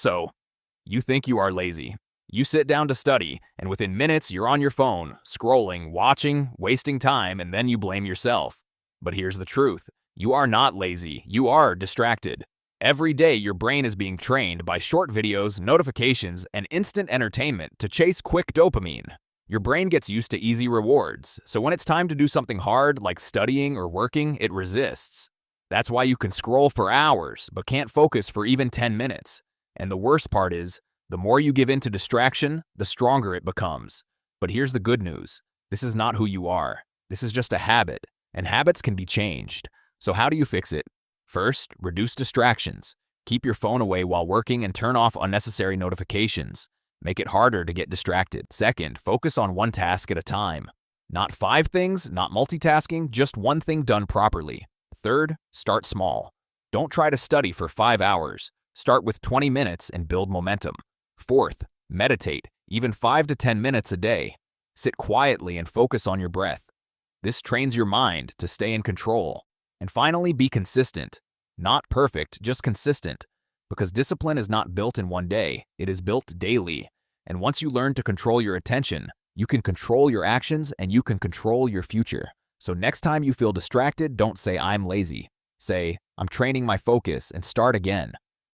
So, you think you are lazy. You sit down to study, and within minutes you're on your phone, scrolling, watching, wasting time, and then you blame yourself. But here's the truth. You are not lazy. You are distracted. Every day your brain is being trained by short videos, notifications, and instant entertainment to chase quick dopamine. Your brain gets used to easy rewards, so when it's time to do something hard like studying or working, it resists. That's why you can scroll for hours, but can't focus for even 10 minutes. And the worst part is, the more you give in to distraction, the stronger it becomes. But here's the good news. This is not who you are. This is just a habit, and habits can be changed. So how do you fix it? First, reduce distractions. Keep your phone away while working and turn off unnecessary notifications. Make it harder to get distracted. Second, focus on one task at a time. Not 5 things, not multitasking, just one thing done properly. Third, start small. Don't try to study for 5 hours. Start with 20 minutes and build momentum. Fourth, meditate, even 5 to 10 minutes a day. Sit quietly and focus on your breath. This trains your mind to stay in control. And finally, be consistent. Not perfect, just consistent. Because discipline is not built in one day, it is built daily. And once you learn to control your attention, you can control your actions and you can control your future. So next time you feel distracted, don't say, "I'm lazy." Say, "I'm training my focus," and start again.